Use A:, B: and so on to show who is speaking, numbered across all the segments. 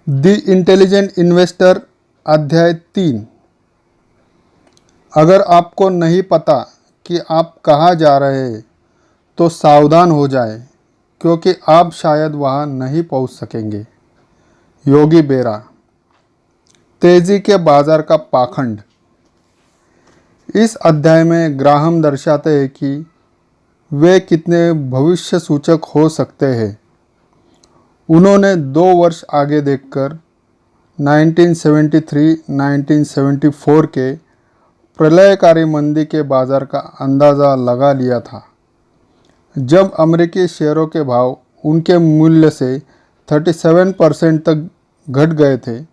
A: The intelligent investor अध्याय 3। अगर आपको नहीं पता कि आप कहाँ जा रहे हैं तो सावधान हो जाएं, क्योंकि आप शायद वहाँ नहीं पहुँच सकेंगे। योगी बेरा। तेजी के बाजार का पाखंड। इस अध्याय में ग्राहम दर्शाते हैं कि वे कितने भविष्य सूचक हो सकते हैं। उन्होंने 2 वर्ष आगे देखकर 1973-1974 के प्रलयकारी मंदी के बाजार का अंदाज़ा लगा लिया था। जब अमेरिकी शेयरों के भाव उनके मूल्य से 37% तक घट गए थे,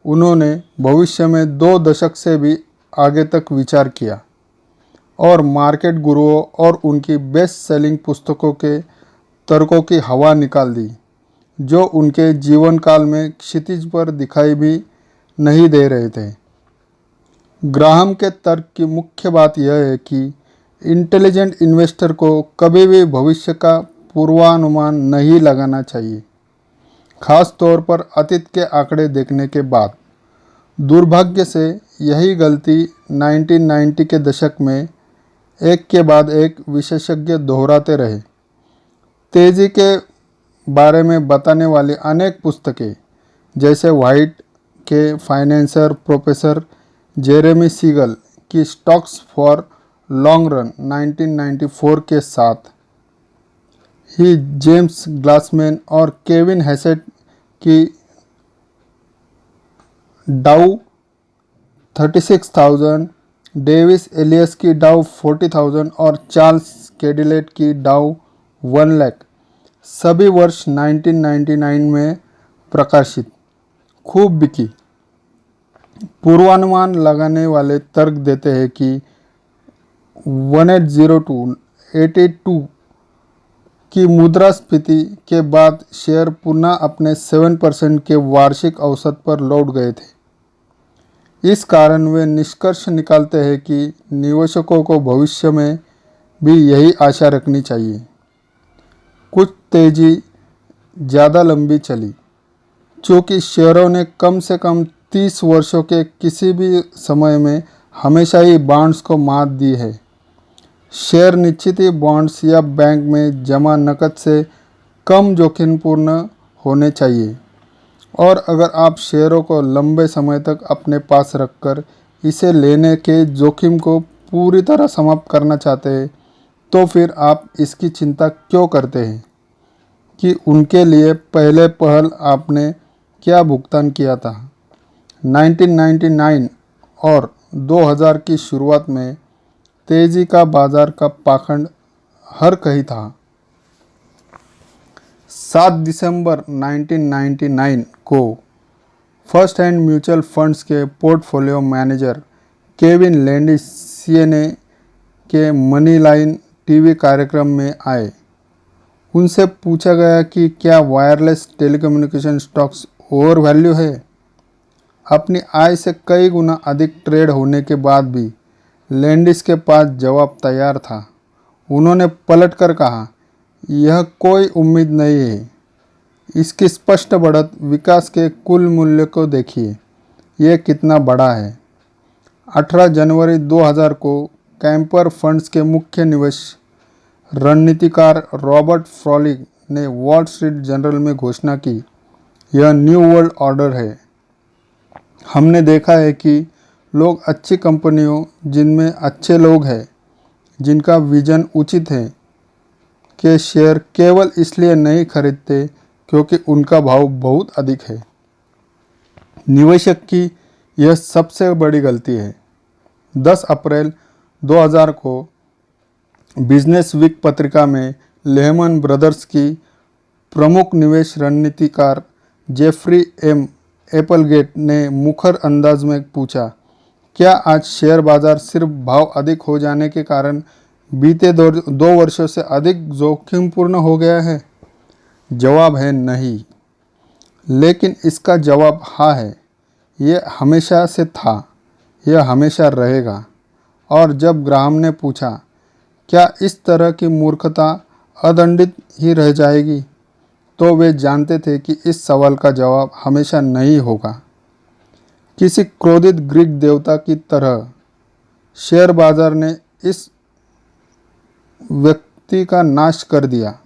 A: उन्होंने भविष्य में 2 दशक से भी आगे तक विचार किया और मार्केट गुरुओं और उनकी बेस्ट सेलिंग पुस्तकों के तर्कों की हवा निकाल दी, जो उनके जीवन काल में क्षितिज पर दिखाई भी नहीं दे रहे थे। ग्राहम के तर्क की मुख्य बात यह है कि इंटेलिजेंट इन्वेस्टर को कभी भी भविष्य का पूर्वानुमान नहीं लगाना चाहिए, खास तौर पर अतीत के आंकड़े देखने के बाद। दुर्भाग्य से यही गलती 1990 के दशक में एक के बाद एक विशेषज्ञ दोहराते रहे। तेजी के बारे में बताने वाली अनेक पुस्तकें, जैसे व्हाइट के फाइनेंसर प्रोफेसर जेरेमी सीगल की स्टॉक्स फॉर लॉन्ग रन 1994 के साथ ही जेम्स ग्लासमैन और केविन हैसेट की डाउ 36,000, डेविस एलियस की डाउ 40,000 और चार्ल्स कैडिलेट की डाउ 1 लाख सभी वर्ष 1999 में प्रकाशित खूब बिकी। पूर्वानुमान लगाने वाले तर्क देते हैं कि 1802-1882 की मुद्रास्फीति के बाद शेयर पुनः अपने 7% के वार्षिक औसत पर लौट गए थे। इस कारण वे निष्कर्ष निकालते हैं कि निवेशकों को भविष्य में भी यही आशा रखनी चाहिए। कुछ तेजी ज़्यादा लंबी चली, चूँकि शेयरों ने कम से कम 30 वर्षों के किसी भी समय में हमेशा ही बॉन्ड्स को मात दी है। शेयर निश्चित ही बॉन्ड्स या बैंक में जमा नकद से कम जोखिमपूर्ण होने चाहिए, और अगर आप शेयरों को लंबे समय तक अपने पास रखकर इसे लेने के जोखिम को पूरी तरह समाप्त करना चाहते हैं, तो फिर आप इसकी चिंता क्यों करते हैं कि उनके लिए पहले पहल आपने क्या भुगतान किया था। 1999 और 2000 की शुरुआत में तेजी का बाजार का पाखंड हर कहीं था। 7 दिसंबर 1999 को फर्स्ट हैंड म्यूचुअल फंड्स के portfolio manager Kevin Landis CNA के मनी लाइन टीवी कार्यक्रम में आए। उनसे पूछा गया कि क्या wireless telecommunication stocks over value है। अपनी आय से कई गुना अधिक ट्रेड होने के बाद भी लैंडिस के पास जवाब तैयार था। उन्होंने पलटकर कहा, यह कोई उम्मीद नहीं है। इसकी स्पष्ट बढ़त विकास के कुल मूल्य को देखिए, यह कितना बड़ा है। 18 जनवरी 2000 को कैंपर फंड्स के मुख्य निवेश रणनीतिकार रॉबर्ट फ्रॉलिग ने वॉल स्ट्रीट जर्नल में घोषणा की, यह न्यू वर्ल्ड ऑर्डर है। हमने देखा है कि लोग अच्छी कंपनियों, जिनमें अच्छे लोग हैं, जिनका विजन उचित है, के शेयर केवल इसलिए नहीं खरीदते क्योंकि उनका भाव बहुत अधिक है। निवेशक की यह सबसे बड़ी गलती है। 10 अप्रैल 2000 को बिजनेस वीक पत्रिका में लेहमन ब्रदर्स की प्रमुख निवेश रणनीतिकार जेफरी एम एपलगेट ने मुखर अंदाज में पूछा, क्या आज शेयर बाजार सिर्फ भाव अधिक हो जाने के कारण बीते 2 वर्षों से अधिक जोखिमपूर्ण हो गया है? जवाब है नहीं, लेकिन इसका जवाब हाँ है। यह हमेशा से था, यह हमेशा रहेगा। और जब ग्राहम ने पूछा, क्या इस तरह की मूर्खता अदंडित ही रह जाएगी, तो वे जानते थे कि इस सवाल का जवाब हमेशा नहीं होगा। किसी क्रोधित ग्रीक देवता की तरह शेयर बाजार ने इस व्यक्ति का नाश कर दिया,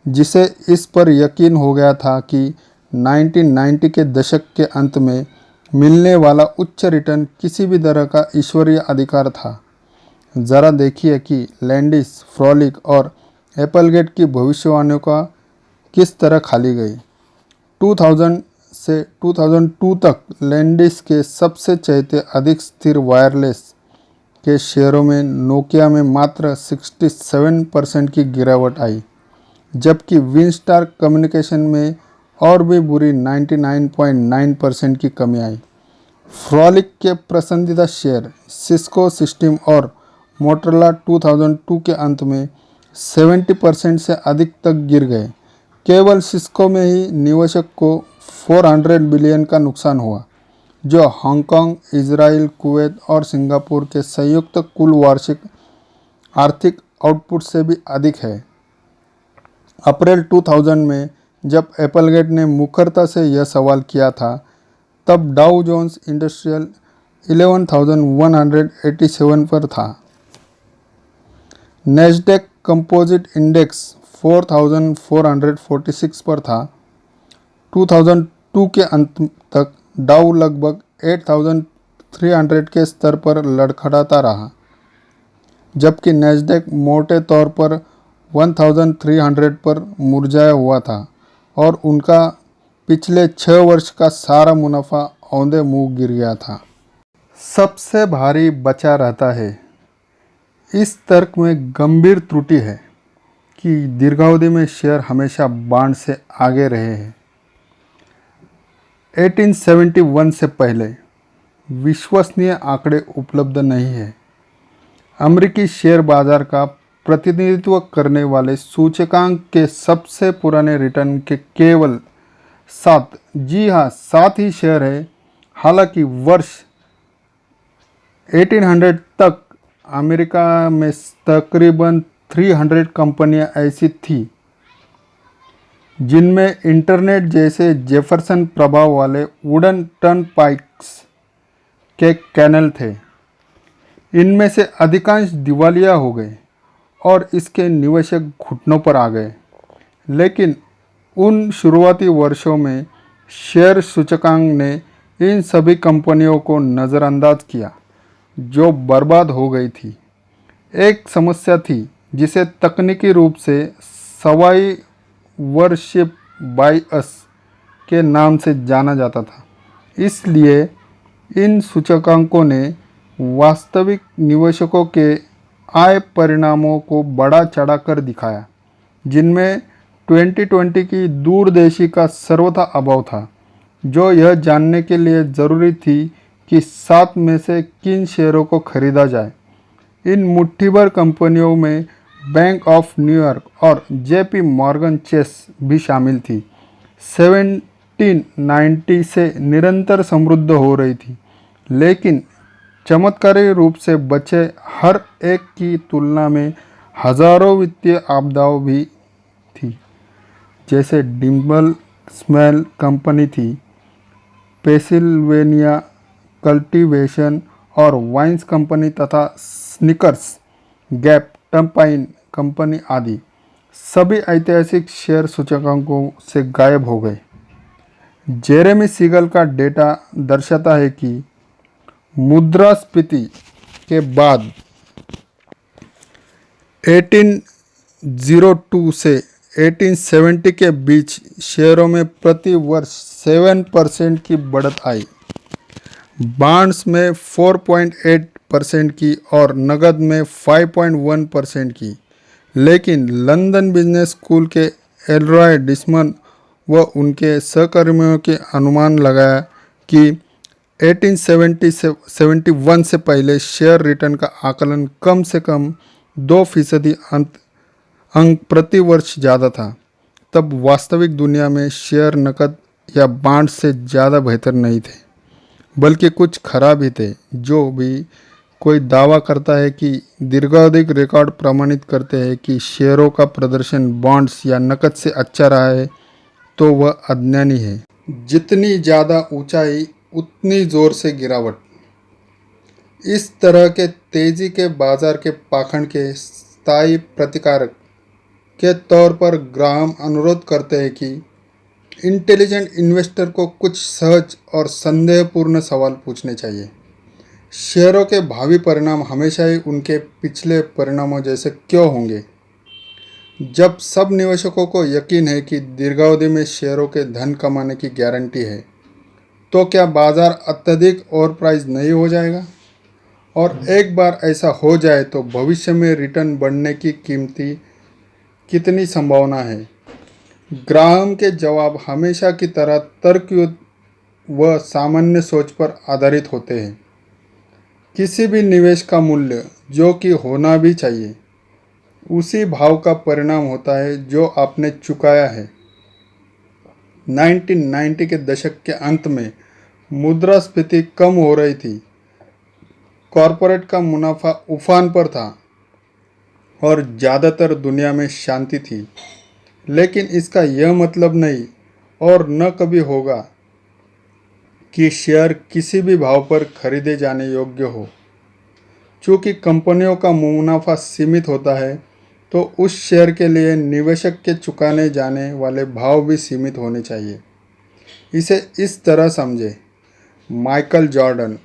A: जिसे इस पर यकीन हो गया था कि 1990 के दशक के अंत में मिलने वाला उच्च रिटर्न किसी भी तरह का ईश्वरीय अधिकार था। ज़रा देखिए कि लैंडिस, फ्रॉलिक और एप्पलगेट की भविष्यवाणियों का किस तरह खाली गई। 2000 से 2002 तक लैंडिस के सबसे चहेते अधिक स्थिर वायरलेस के शेयरों में नोकिया में मात्र 67% की गिरावट आई, जबकि विंस्टार कम्युनिकेशन में और भी बुरी 99.9% की कमी आई। फ्रॉलिक के पसंदीदा शेयर सिस्को सिस्टम और मोटरोला 2002 के अंत में 70% से अधिक तक गिर गए। केवल सिस्को में ही निवेशक को 400 बिलियन का नुकसान हुआ, जो हांगकांग, इजराइल, कुवैत और सिंगापुर के संयुक्त कुल वार्षिक आर्थिक आउटपुट से भी अधिक है। अप्रैल 2000 में जब एप्पलगेट ने मुखरता से यह सवाल किया था, तब डाउ जोन्स इंडस्ट्रियल 11,187 पर था। नैस्डैक कंपोजिट इंडेक्स 4,446 पर था। 2002 के अंत तक डाउ लगभग 8,300 के स्तर पर लड़खड़ाता रहा, जबकि नैस्डैक मोटे तौर पर 1,300 पर मुरझाया हुआ था और उनका पिछले 6 वर्ष का सारा मुनाफा औंधे मुंह गिर गया था। सबसे भारी बचा रहता है। इस तर्क में गंभीर त्रुटि है कि दीर्घावधि में शेयर हमेशा बांड से आगे रहे हैं। 1871 से पहले विश्वसनीय आंकड़े उपलब्ध नहीं है। अमेरिकी शेयर बाजार का प्रतिनिधित्व करने वाले सूचकांक के सबसे पुराने रिटर्न के केवल 7 ही शेयर है। हालांकि वर्ष 1800 तक अमेरिका में तकरीबन 300 कंपनियां ऐसी थीं जिनमें इंटरनेट जैसे जेफरसन प्रभाव वाले वुडन टर्नपाइक्स के कैनल थे। इनमें से अधिकांश दिवालिया हो गए और इसके निवेशक घुटनों पर आ गए। लेकिन उन शुरुआती वर्षों में शेयर सूचकांक ने इन सभी कंपनियों को नज़रअंदाज किया जो बर्बाद हो गई थी। एक समस्या थी जिसे तकनीकी रूप से सवाई वर्शिप बायस के नाम से जाना जाता था। इसलिए इन सूचकांकों ने वास्तविक निवेशकों के आय परिणामों को बढ़ा चढ़ा कर दिखाया, जिनमें 2020 की दूरदेशी का सर्वथा अभाव था, जो यह जानने के लिए ज़रूरी थी कि 7 में से किन शेयरों को खरीदा जाए। इन मुट्ठीभर कंपनियों में बैंक ऑफ न्यूयॉर्क और जेपी मॉर्गन चेस भी शामिल थी। 1790 से निरंतर समृद्ध हो रही थी, लेकिन चमत्कारी रूप से बचे हर एक की तुलना में हजारों वित्तीय आपदाओं भी थी, जैसे डिम्बल स्मेल कंपनी थी, पेंसिल्वेनिया कल्टीवेशन और वाइन्स कंपनी तथा स्निकर्स गैप टर्पाइन कंपनी आदि। सभी ऐतिहासिक शेयर सूचकांकों से गायब हो गए। जेरेमी सीगल का डेटा दर्शाता है कि मुद्रास्फीति के बाद 1802 से 1870 के बीच शेयरों में प्रति वर्ष 7% की बढ़त आई, बॉन्ड्स में 4.8% की और नकद में 5.1% की। लेकिन लंदन बिजनेस स्कूल के एलरॉय डिसमन व उनके सहकर्मियों के अनुमान लगाया कि 1871 से पहले शेयर रिटर्न का आकलन कम से कम 2% अंक प्रति वर्ष ज़्यादा था। तब वास्तविक दुनिया में शेयर नकद या बांड से ज़्यादा बेहतर नहीं थे, बल्कि कुछ खराब ही थे। जो भी कोई दावा करता है कि दीर्घावधिक रिकॉर्ड प्रमाणित करते हैं कि शेयरों का प्रदर्शन बॉन्ड्स या नकद से अच्छा रहा है, तो वह अज्ञानी है। जितनी ज़्यादा ऊंचाई उतनी ज़ोर से गिरावट। इस तरह के तेजी के बाजार के पाखंड के स्थायी प्रतिकारक के तौर पर ग्राहम अनुरोध करते हैं कि इंटेलिजेंट इन्वेस्टर को कुछ सहज और संदेहपूर्ण सवाल पूछने चाहिए। शेयरों के भावी परिणाम हमेशा ही उनके पिछले परिणामों जैसे क्यों होंगे? जब सब निवेशकों को यकीन है कि दीर्घावधि में शेयरों के धन कमाने की गारंटी है, तो क्या बाजार अत्यधिक ओवर प्राइस नहीं हो जाएगा? और एक बार ऐसा हो जाए तो भविष्य में रिटर्न बढ़ने की कीमती कितनी संभावना है? ग्राहम के जवाब हमेशा की तरह तर्कयुक्त व सामान्य सोच पर आधारित होते हैं। किसी भी निवेश का मूल्य जो कि होना भी चाहिए उसी भाव का परिणाम होता है जो आपने चुकाया है। 1990 के दशक के अंत में मुद्रास्फीति कम हो रही थी, कॉरपोरेट का मुनाफा उफान पर था और ज़्यादातर दुनिया में शांति थी। लेकिन इसका यह मतलब नहीं और न कभी होगा कि शेयर किसी भी भाव पर खरीदे जाने योग्य हो। चूँकि कंपनियों का मुनाफा सीमित होता है, तो उस शेयर के लिए निवेशक के चुकाने जाने वाले भाव भी सीमित होने चाहिए। इसे इस तरह समझें, माइकल जॉर्डन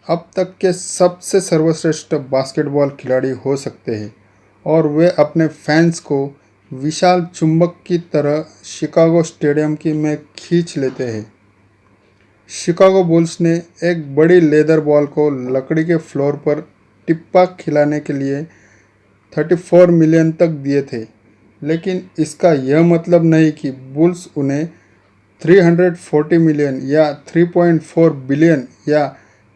A: अब तक के सबसे सर्वश्रेष्ठ बास्केटबॉल खिलाड़ी हो सकते हैं और वे अपने फैंस को विशाल चुंबक की तरह शिकागो स्टेडियम की में खींच लेते हैं। शिकागो बुल्स ने एक बड़ी लेदर बॉल को लकड़ी के फ्लोर पर टिप्पा खिलाने के लिए 34 मिलियन तक दिए थे, लेकिन इसका यह मतलब नहीं कि बुल्स उन्हें 340 मिलियन या 3.4 बिलियन या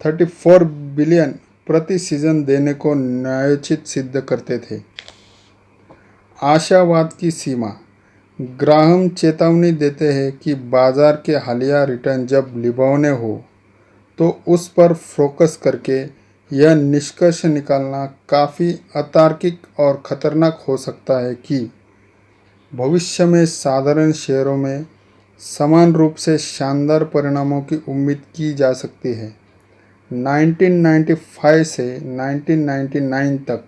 A: 34 बिलियन प्रति सीजन देने को न्यायोचित सिद्ध करते थे। आशावाद की सीमा। ग्राहम चेतावनी देते हैं कि बाजार के हालिया रिटर्न जब लुभावने हो तो उस पर फोकस करके यह निष्कर्ष निकालना काफ़ी अतार्किक और ख़तरनाक हो सकता है कि भविष्य में साधारण शेयरों में समान रूप से शानदार परिणामों की उम्मीद की जा सकती है। 1995 से 1999 तक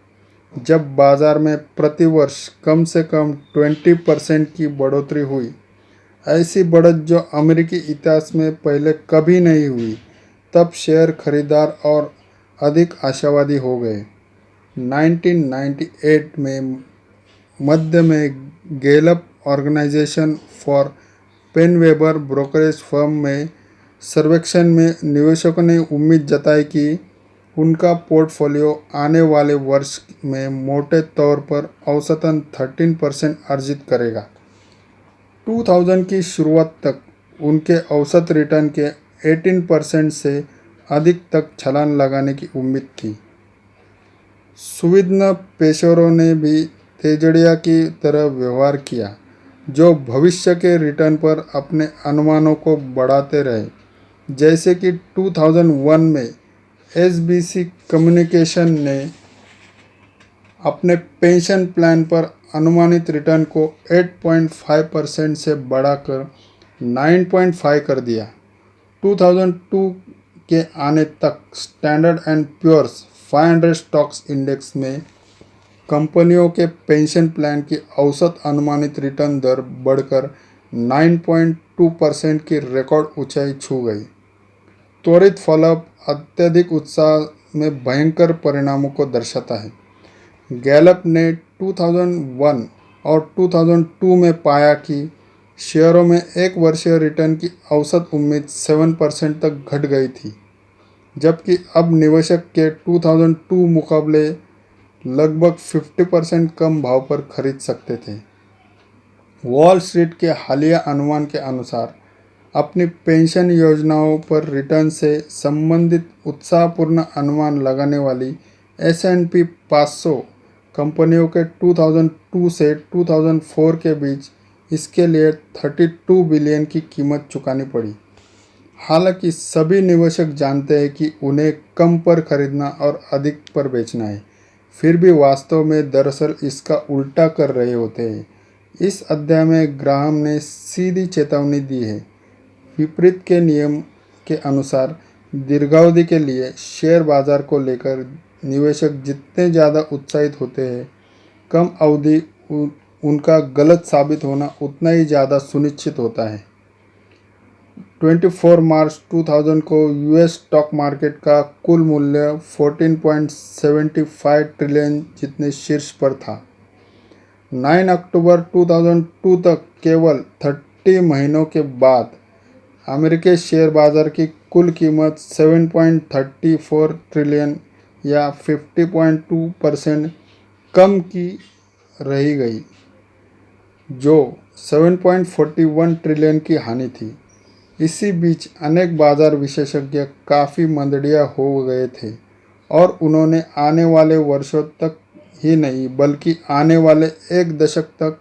A: जब बाजार में प्रति वर्ष कम से कम 20% की बढ़ोतरी हुई, ऐसी बढ़त जो अमेरिकी इतिहास में पहले कभी नहीं हुई, तब शेयर खरीदार और अधिक आशावादी हो गए। 1998 में मध्य में Gallup organisation for PaineWebber brokerage firm में सर्वेक्षण में निवेशकों ने उम्मीद जताई कि उनका पोर्टफोलियो आने वाले वर्ष में मोटे तौर पर औसतन 13% अर्जित करेगा। 2000 की शुरुआत तक उनके औसत रिटर्न के 18% से अधिक तक छलांग लगाने की उम्मीद थी। सुविधा पेशेवरों ने भी तेजड़िया की तरह व्यवहार किया, जो भविष्य के रिटर्न पर अपने अनुमानों को बढ़ाते रहे। जैसे कि 2001 में एसबीसी कम्युनिकेशन ने अपने पेंशन प्लान पर अनुमानित रिटर्न को 8.5% से बढ़ाकर 9.5 कर दिया। 2002 के आने तक Standard and Poor's 500 stocks index में कंपनियों के पेंशन प्लान की औसत अनुमानित रिटर्न दर बढ़कर 9.2% की रिकॉर्ड ऊंचाई छू गई। त्वरित फॉलोअप अत्यधिक उत्साह में भयंकर परिणामों को दर्शाता है। गैलप ने 2001 और 2002 में पाया कि शेयरों में एक वर्षीय रिटर्न की औसत उम्मीद 7% तक घट गई थी, जबकि अब निवेशक के 2002 मुकाबले लगभग 50% कम भाव पर खरीद सकते थे। वॉल स्ट्रीट के हालिया अनुमान के अनुसार अपनी पेंशन योजनाओं पर रिटर्न से संबंधित उत्साहपूर्ण अनुमान लगाने वाली S&P 500 कंपनियों के 2002 से 2004 के बीच इसके लिए 32 बिलियन की कीमत चुकानी पड़ी। हालांकि सभी निवेशक जानते हैं कि उन्हें कम पर खरीदना और अधिक पर बेचना है, फिर भी वास्तव में दरअसल इसका उल्टा कर रहे होते हैं। इस अध्याय में ग्राहम ने सीधी चेतावनी दी है। विपरीत के नियम के अनुसार दीर्घावधि के लिए शेयर बाजार को लेकर निवेशक जितने ज़्यादा उत्साहित होते हैं, कम अवधि उनका गलत साबित होना उतना ही ज़्यादा सुनिश्चित होता है। 24 मार्च 2000 को यूएस स्टॉक मार्केट का कुल मूल्य 14.75 ट्रिलियन जितने शीर्ष पर था। 9 अक्टूबर 2002 तक केवल 30 महीनों के बाद अमेरिकी शेयर बाजार की कुल कीमत 7.34 ट्रिलियन या 50.2% कम की रही गई, जो 7.41 ट्रिलियन की हानि थी। इसी बीच अनेक बाजार विशेषज्ञ काफ़ी मंदड़िया हो गए थे और उन्होंने आने वाले वर्षों तक ही नहीं बल्कि आने वाले एक दशक तक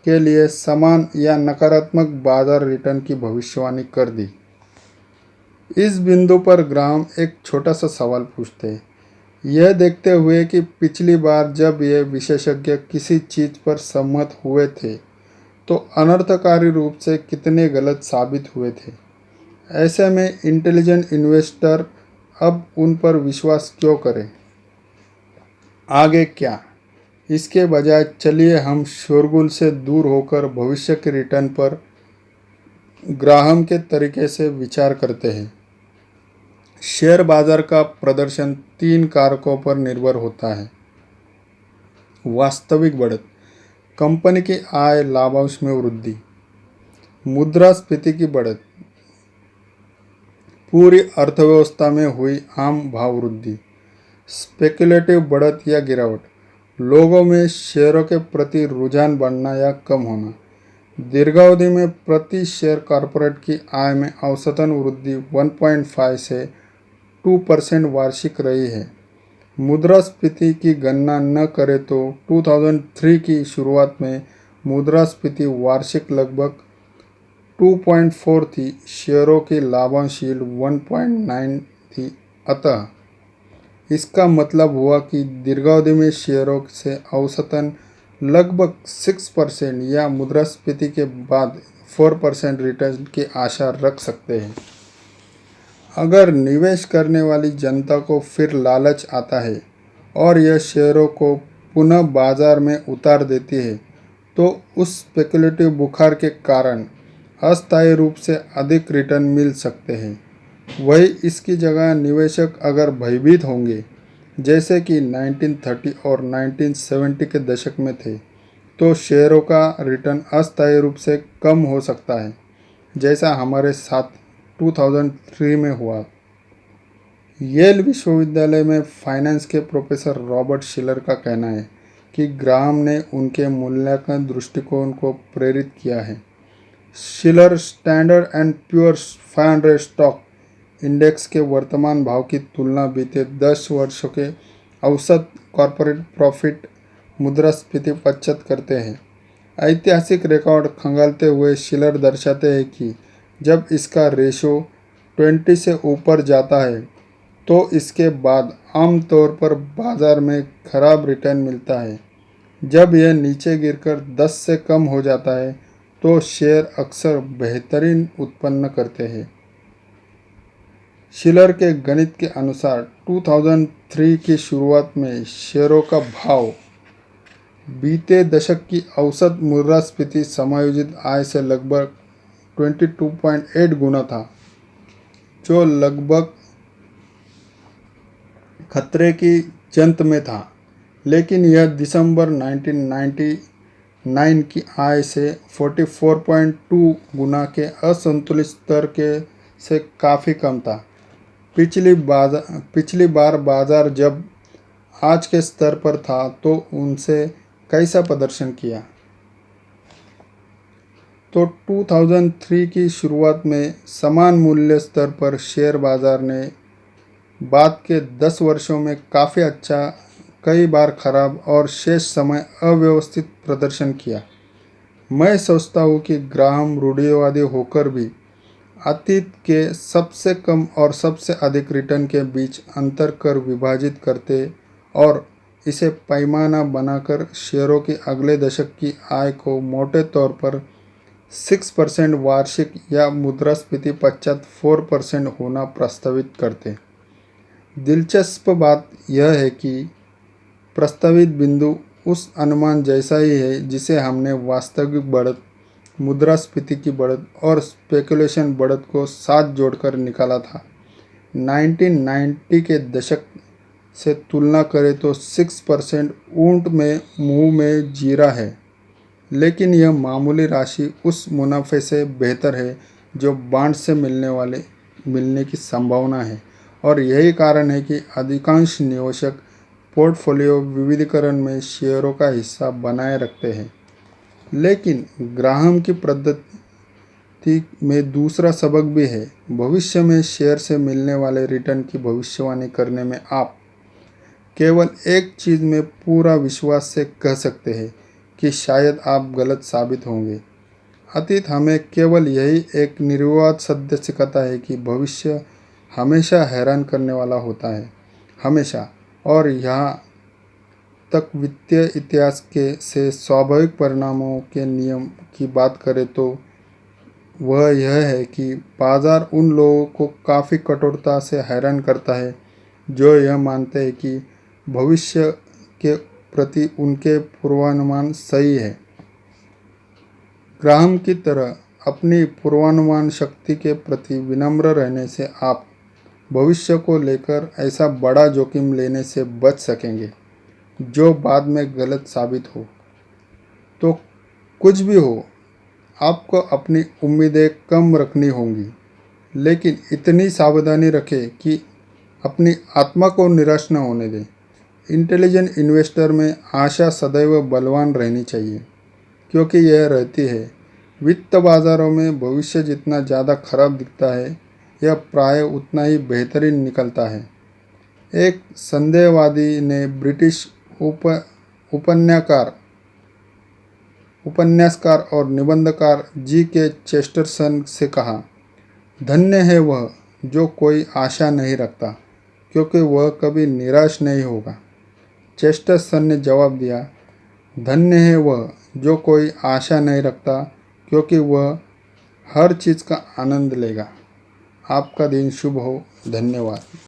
A: के लिए समान या नकारात्मक बाजार रिटर्न की भविष्यवाणी कर दी। इस बिंदु पर ग्राहम एक छोटा सा सवाल पूछते हैं, यह देखते हुए कि पिछली बार जब ये विशेषज्ञ किसी चीज़ पर सहमत हुए थे तो अनर्थकारी रूप से कितने गलत साबित हुए थे। ऐसे में इंटेलिजेंट इन्वेस्टर अब उन पर विश्वास क्यों करें? आगे क्या? इसके बजाय चलिए हम शोरगुल से दूर होकर भविष्य के रिटर्न पर ग्राहम के तरीके से विचार करते हैं। शेयर बाजार का प्रदर्शन 3 कारकों पर निर्भर होता है। वास्तविक बढ़त, कंपनी की आय लाभांश में वृद्धि, मुद्रास्फीति की बढ़त, पूरी अर्थव्यवस्था में हुई आम भाव वृद्धि, स्पेकुलेटिव बढ़त या गिरावट, लोगों में शेयरों के प्रति रुझान बढ़ना या कम होना। दीर्घावधि में प्रति शेयर कॉर्पोरेट की आय में औसतन वृद्धि 1.5 से 2% वार्षिक रही है। मुद्रास्फीति की गणना न करें तो 2003 की शुरुआत में मुद्रास्फीति वार्षिक लगभग 2.4 थी, शेयरों की लाभांश यील्ड 1.9 थी। अतः इसका मतलब हुआ कि दीर्घावधि में शेयरों से औसतन लगभग 6% या मुद्रास्फीति के बाद 4% रिटर्न की आशा रख सकते हैं। अगर निवेश करने वाली जनता को फिर लालच आता है और यह शेयरों को पुनः बाजार में उतार देती है, तो उस स्पेकुलेटिव बुखार के कारण अस्थायी रूप से अधिक रिटर्न मिल सकते हैं। वही इसकी जगह निवेशक अगर भयभीत होंगे, जैसे कि 1930 और 1970 के दशक में थे, तो शेयरों का रिटर्न अस्थायी रूप से कम हो सकता है, जैसा हमारे साथ 2003 में हुआ। येल विश्वविद्यालय में फाइनेंस के प्रोफेसर रॉबर्ट शिलर का कहना है कि ग्राहम ने उनके मूल्यांकन दृष्टिकोण को प्रेरित किया है। Shiller Standard and Poor's 500 stock index के वर्तमान भाव की तुलना बीते 10 वर्षों के औसत कॉर्पोरेट प्रॉफिट मुद्रास्फीति पश्चात करते हैं। ऐतिहासिक रिकॉर्ड खंगालते हुए शिलर दर्शाते हैं कि जब इसका रेशो 20 से ऊपर जाता है तो इसके बाद आमतौर पर बाजार में खराब रिटर्न मिलता है। जब यह नीचे गिरकर 10 से कम हो जाता है तो शेयर अक्सर बेहतरीन उत्पन्न करते हैं। शिलर के गणित के अनुसार 2003 की शुरुआत में शेयरों का भाव बीते दशक की औसत मुद्रास्फीति समायोजित आय से लगभग 22.8 गुना था, जो लगभग खतरे की जंत में था। लेकिन यह दिसंबर 1999 की आय से 44.2 गुना के असंतुलित स्तर के से काफ़ी कम था। पिछली बार बाजार जब आज के स्तर पर था तो उनसे कैसा प्रदर्शन किया? तो 2003 की शुरुआत में समान मूल्य स्तर पर शेयर बाजार ने बाद के 10 वर्षों में काफ़ी अच्छा, कई बार खराब और शेष समय अव्यवस्थित प्रदर्शन किया। मैं सोचता हूँ कि ग्राहम रूढ़िवादी होकर भी अतीत के सबसे कम और सबसे अधिक रिटर्न के बीच अंतर कर विभाजित करते और इसे पैमाना बनाकर शेयरों की अगले दशक की आय को मोटे तौर पर 6% वार्षिक या मुद्रास्फीति पश्चात 4% होना प्रस्तावित करते। दिलचस्प बात यह है कि प्रस्तावित बिंदु उस अनुमान जैसा ही है जिसे हमने वास्तविक बढ़त, मुद्रास्फीति की बढ़त और स्पेकुलेशन बढ़त को साथ जोड़कर निकाला था। 1990 के दशक से तुलना करें तो 6% ऊंट में मुंह में जीरा है, लेकिन यह मामूली राशि उस मुनाफे से बेहतर है जो बॉन्ड से मिलने की संभावना है, और यही कारण है कि अधिकांश निवेशक पोर्टफोलियो विविधीकरण में शेयरों का हिस्सा बनाए रखते हैं। लेकिन ग्राहम की पद्धति में दूसरा सबक भी है। भविष्य में शेयर से मिलने वाले रिटर्न की भविष्यवाणी करने में आप केवल एक चीज़ में पूरा विश्वास से कह सकते हैं कि शायद आप गलत साबित होंगे। अतीत हमें केवल यही एक निर्विवाद सत्य सिखाता है कि भविष्य हमेशा हैरान करने वाला होता है, हमेशा। और यहाँ तक वित्तीय इतिहास से स्वाभाविक परिणामों के नियम की बात करें तो वह यह है कि बाजार उन लोगों को काफ़ी कठोरता से हैरान करता है जो यह मानते हैं कि भविष्य के प्रति उनके पूर्वानुमान सही है। ग्राहम की तरह अपनी पूर्वानुमान शक्ति के प्रति विनम्र रहने से आप भविष्य को लेकर ऐसा बड़ा जोखिम लेने से बच सकेंगे जो बाद में गलत साबित हो। तो कुछ भी हो, आपको अपनी उम्मीदें कम रखनी होंगी, लेकिन इतनी सावधानी रखें कि अपनी आत्मा को निराश न होने दें। इंटेलिजेंट इन्वेस्टर में आशा सदैव बलवान रहनी चाहिए, क्योंकि यह रहती है। वित्त बाजारों में भविष्य जितना ज़्यादा खराब दिखता है, यह प्राय उतना ही बेहतरीन निकलता है। एक संदेहवादी ने ब्रिटिश उपन्यासकार और निबंधकार जी.के. चेस्टरसन से कहा, धन्य है वह जो कोई आशा नहीं रखता, क्योंकि वह कभी निराश नहीं होगा। चेस्टरसन ने जवाब दिया, धन्य है वह जो कोई आशा नहीं रखता, क्योंकि वह हर चीज़ का आनंद लेगा। आपका दिन शुभ हो। धन्यवाद।